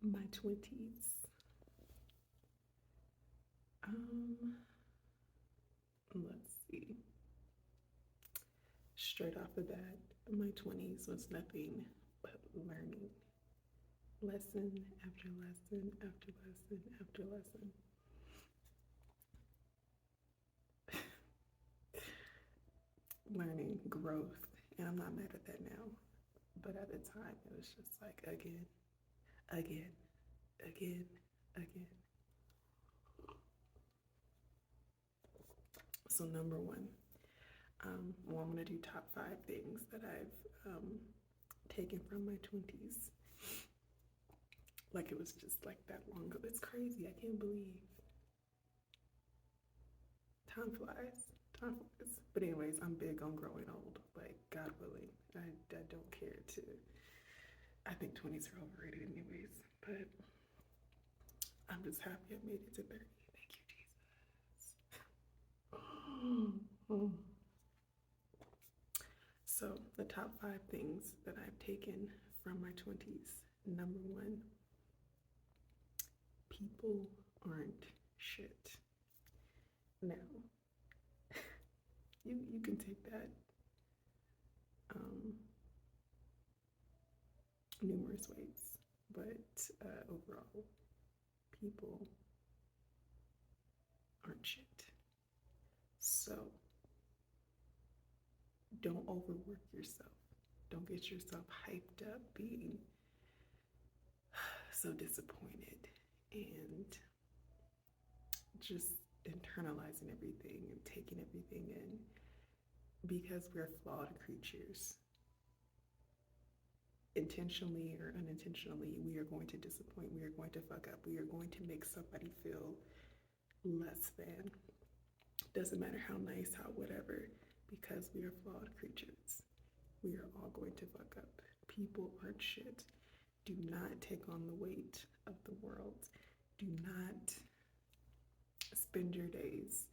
My 20s. Let's see. Straight off the bat, my 20s was nothing but learning. Lesson after lesson after lesson after lesson. Learning, growth, and I'm not mad at that now. But at the time, it was just like again, again, again, again. So, number one, well, I'm gonna do top 5 things that I've taken from my 20s. Like it was just like that long ago. It's crazy. I can't believe time flies. Time flies. But anyways, I'm big on growing old. Like God willing, I don't care to. I think 20s are overrated, anyways. But I'm just happy I made it to 30. Thank you, Jesus. So, the top 5 things that I've taken from my 20s. Number one, people aren't shit. Now, you can take that um, numerous ways, but overall, people aren't shit. So, don't overwork yourself. Don't get yourself hyped up being so disappointed and just internalizing everything and taking everything in because we're flawed creatures. Intentionally or unintentionally, we are going to disappoint, we are going to fuck up, we are going to make somebody feel less than. Doesn't matter how nice, how whatever, because we are flawed creatures. We are all going to fuck up. People aren't shit. Do not take on the weight of the world. Do not spend your days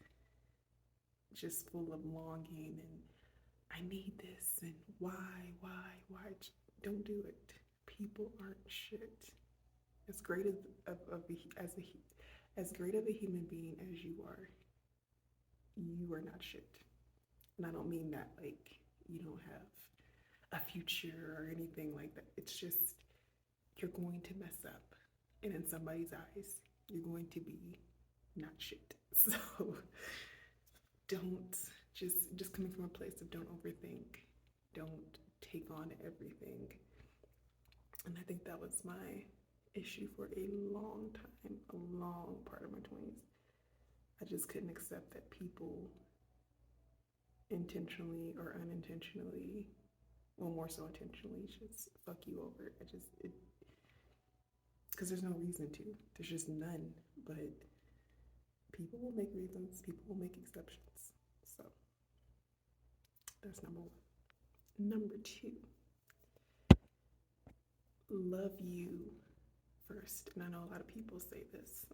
just full of longing and I need this and why. Don't do it. People aren't shit. As great as great of a human being as you are not shit. And I don't mean that like you don't have a future or anything like that. It's just you're going to mess up. And in somebody's eyes, you're going to be not shit. So don't just coming from a place of don't overthink. Don't take on everything. And I think that was my issue for a long time, a long part of my 20s. I just couldn't accept that people intentionally or unintentionally, well, more so intentionally, just fuck you over. Because there's no reason to. There's just none. But people will make reasons, people will make exceptions. So that's number one. Number two, love you first. And I know a lot of people say this,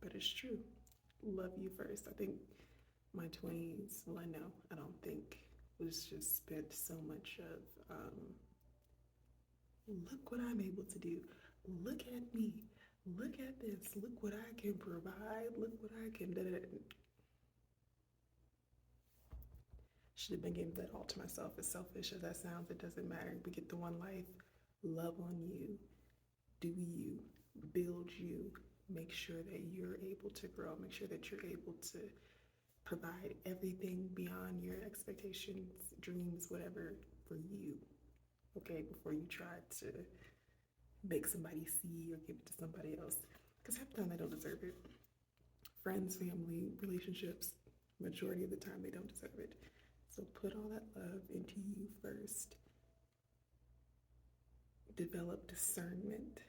but it's true. Love you first. I think my 20s, well, I don't think, was just spent so much of, look what I'm able to do. Look at me. Look at this. Look what I can provide. Look what I can do. Should have been giving that all to myself. As selfish as that sounds, it doesn't matter. We get the one life. Love on you. Do you. Build you. Make sure that you're able to grow. Make sure that you're able to provide everything beyond your expectations, dreams, whatever, for you. Okay, before you try to make somebody see or give it to somebody else. Because half the time they don't deserve it. Friends, family, relationships, majority of the time they don't deserve it. So put all that love into you first. Develop discernment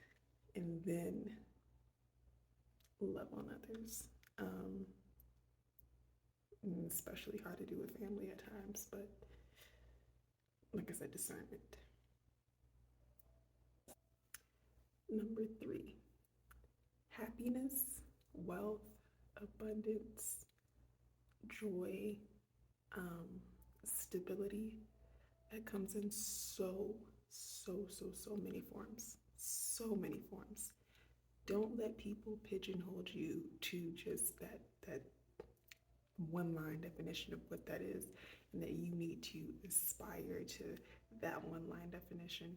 and then love on others. Especially hard to do with family at times, but like I said, discernment. Number 3, happiness, wealth, abundance, joy, stability. That comes in so many forms. so many forms. Don't let people pigeonhole you to just that one line definition of what that is, and that you need to aspire to that one line definition.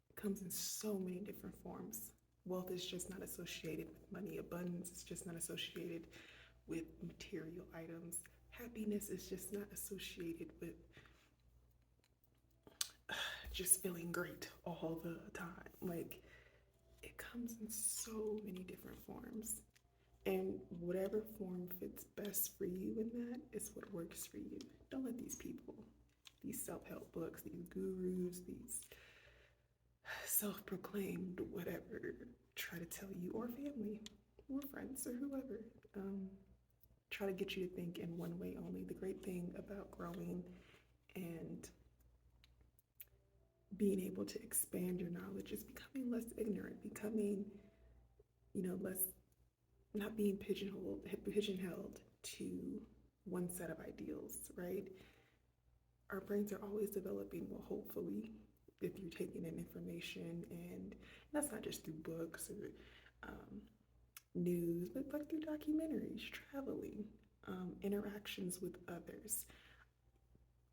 It comes in so many different forms. Wealth is just not associated with money. Abundance is just not associated with material items. Happiness is just not associated with just feeling great all the time. Like, it comes in so many different forms. And whatever form fits best for you in that is what works for you. Don't let these people, these self-help books, these gurus, these self-proclaimed whatever, try to tell you, or family, or friends, or whoever, try to get you to think in one way only. The great thing about growing and being able to expand your knowledge is becoming less ignorant, becoming, less, not being pigeonholed to one set of ideals, right? Our brains are always developing, well, hopefully, if you're taking in information, and that's not just through books or news, but like through documentaries, traveling, interactions with others.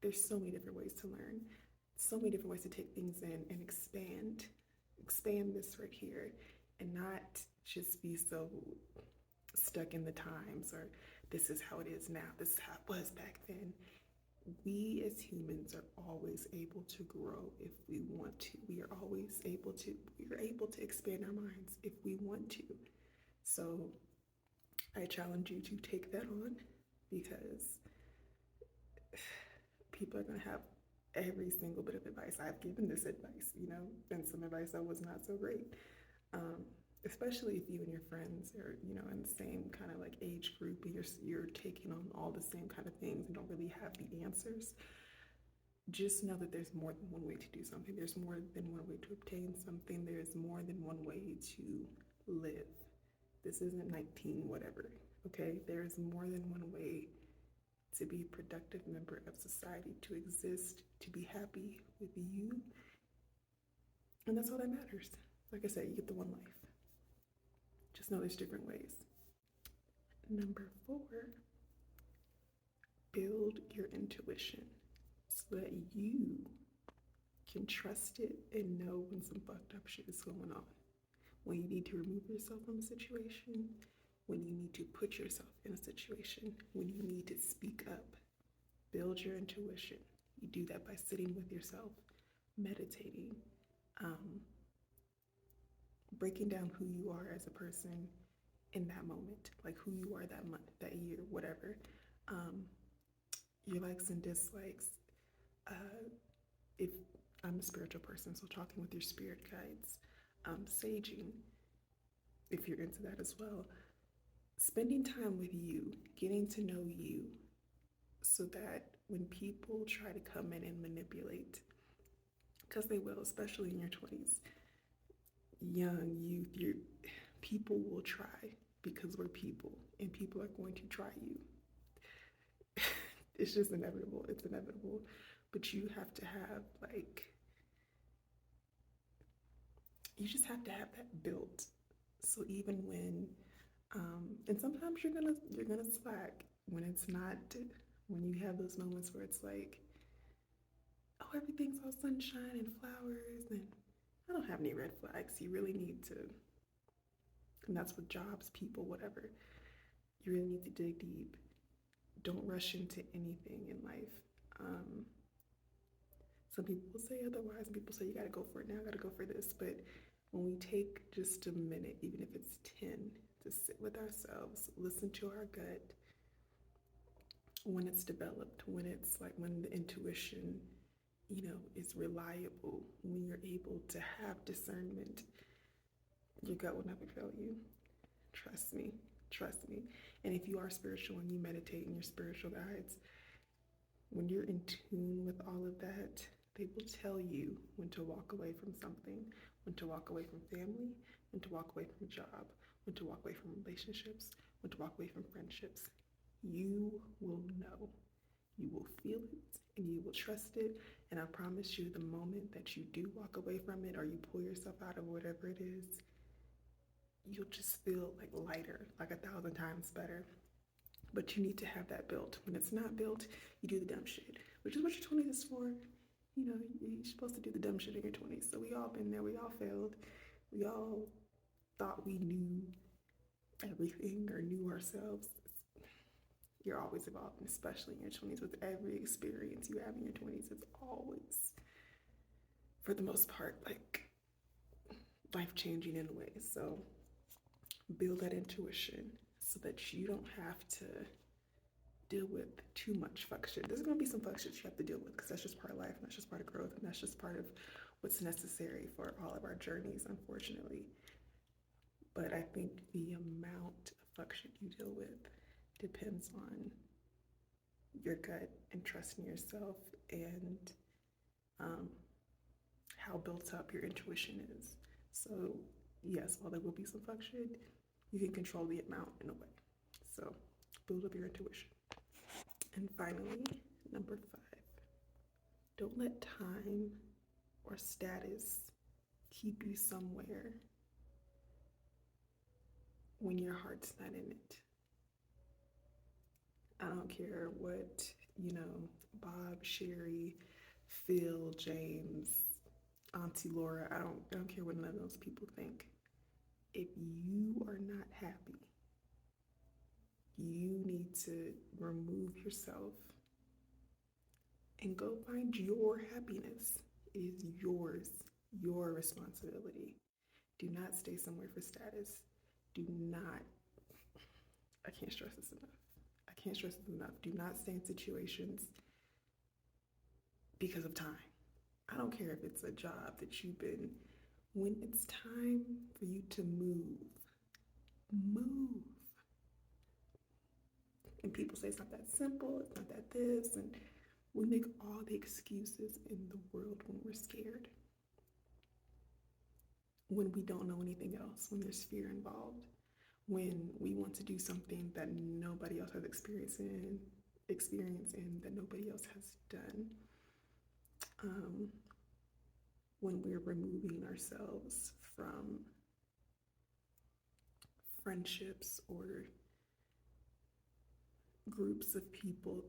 There's so many different ways to learn, so many different ways to take things in and expand this right here, and not just be so stuck in the times, or this is how it is now, this is how it was back then. We as humans are always able to grow if we want to. We are able to expand our minds if we want to. So I challenge you to take that on, because people are going to have every single bit of advice. I've given this advice, and some advice that was not so great. Especially if you and your friends are, in the same kind of like age group, and you're taking on all the same kind of things and don't really have the answers. Just know that there's more than one way to do something. There's more than one way to obtain something. There's more than one way to live. This isn't 19 whatever, okay? There's more than one way to be a productive member of society, to exist, to be happy with you. And that's all that matters. Like I said, you get the one life. Just know there's different ways. Number 4, build your intuition so that you can trust it and know when some fucked up shit is going on. When you need to remove yourself from a situation, when you need to put yourself in a situation, when you need to speak up. Build your intuition. You do that by sitting with yourself, meditating, breaking down who you are as a person in that moment, like who you are that month, that year, whatever. Your likes and dislikes. If I'm a spiritual person, so talking with your spirit guides, saging, if you're into that as well. Spending time with you, getting to know you, so that when people try to come in and manipulate, because they will, especially in your 20s, young youth, people will try, because we're people, and people are going to try you. It's just inevitable. It's inevitable. But you have to have you just have to have that built. So even when, and sometimes you're gonna slack when it's not, when you have those moments where it's like, oh, everything's all sunshine and flowers, and I don't have any red flags. You really need to, and that's with jobs, people, whatever. You really need to dig deep. Don't rush into anything in life. Some people will say otherwise, and people say you gotta go for it now, gotta go for this. But when we take just a minute, even if it's 10, to sit with ourselves, listen to our gut, when it's developed, when the intuition, is reliable, when you're able to have discernment, your gut will never fail you. Trust me. And if you are spiritual and you meditate in your spiritual guides, when you're in tune with all of that, they will tell you when to walk away from something, when to walk away from family, when to walk away from a job, when to walk away from relationships, when to walk away from friendships. You will know. You will feel it, and you will trust it. And I promise you, the moment that you do walk away from it or you pull yourself out of whatever it is, you'll just feel like lighter, like 1,000 times better. But you need to have that built. When it's not built, you do the dumb shit, which is what your 20s is for. You know, you're supposed to do the dumb shit in your 20s. So we all been there. We all failed. We all thought we knew everything or knew ourselves. You're always evolving, especially in your 20s. With every experience you have in your 20s, it's always, for the most part, like life changing in a way. So build that intuition so that you don't have to deal with too much fuck shit. There's gonna be some fuck shit you have to deal with because that's just part of life, and that's just part of growth, and that's just part of what's necessary for all of our journeys, unfortunately. But I think the amount of fuck shit you deal with depends on your gut and trusting yourself and how built up your intuition is. So yes, while there will be some fuck shit, you can control the amount in a way. So build up your intuition. And finally, number 5, don't let time or status keep you somewhere when your heart's not in it. I don't care what, Bob, Sherry, Phil, James, Auntie Laura, I don't care what none of those people think. If you are not happy, you need to remove yourself and go find your happiness. It is yours, your responsibility. Do not stay somewhere for status. Do not, I can't stress this enough. I can't stress this enough. Do not stay in situations because of time. I don't care if it's a job that you've been, when it's time for you to move. And people say it's not that simple, it's not that this, and we make all the excuses in the world when we're scared, when we don't know anything else, when there's fear involved, when we want to do something that nobody else has experience in, that nobody else has done, when we're removing ourselves from friendships or groups of people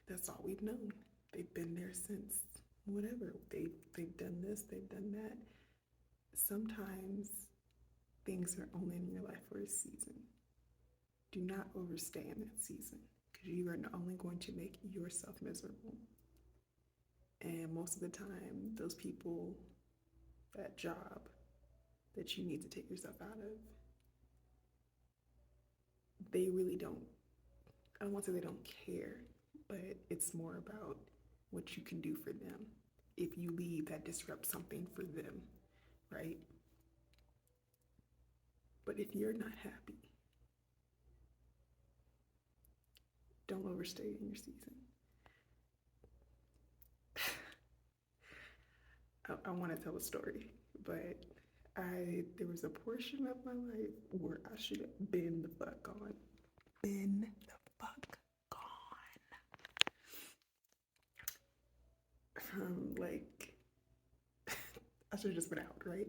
that's all we've known. They've been there since whatever. They've done this, they've done that. Sometimes things are only in your life for a season. Do not overstay in that season because you are only going to make yourself miserable. And most of the time, those people, that job that you need to take yourself out of, they really don't, I don't want to say they don't care, but it's more about what you can do for them. If you leave, that disrupts something for them, right? But if you're not happy, don't overstay in your season. I want to tell a story, but there was a portion of my life where I should have been the fuck gone. Been the fuck gone. Like, I should have just been out, right?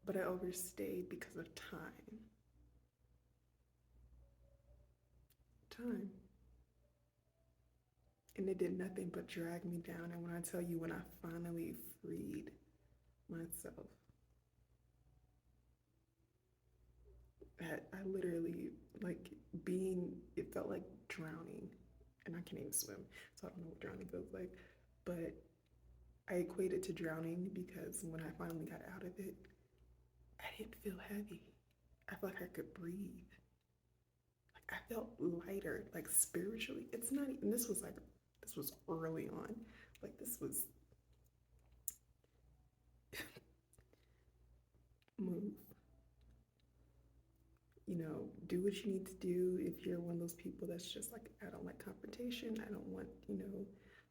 But I overstayed because of time. And it did nothing but drag me down. And when I tell you, when I finally freed myself, I literally, it felt like drowning. And I can't even swim, so I don't know what drowning feels like. But I equated to drowning because when I finally got out of it, I didn't feel heavy. I felt like I could breathe. Like I felt lighter, like spiritually. It's not even, this was early on. Like this was move. Do what you need to do. If you're one of those people that's just like, I don't like confrontation, I don't want,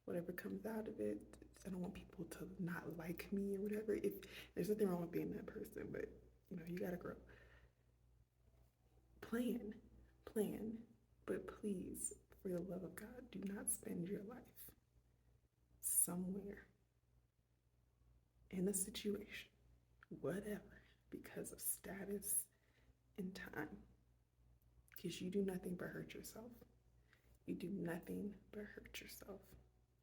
whatever comes out of it, I don't want people to not like me or whatever. If there's nothing wrong with being that person, but you gotta grow. Plan, but please for the love of God, do not spend your life somewhere in a situation, whatever, because of status and time. Because you do nothing but hurt yourself. You do nothing but hurt yourself.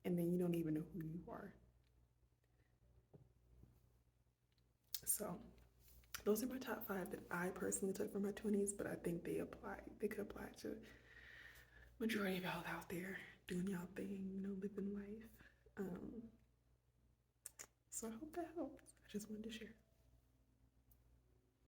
And then you don't even know who you are. So those are my top 5 that I personally took from my 20s, but I think they could apply to majority of y'all out there doing y'all thing, living life. So I hope that helps. I just wanted to share.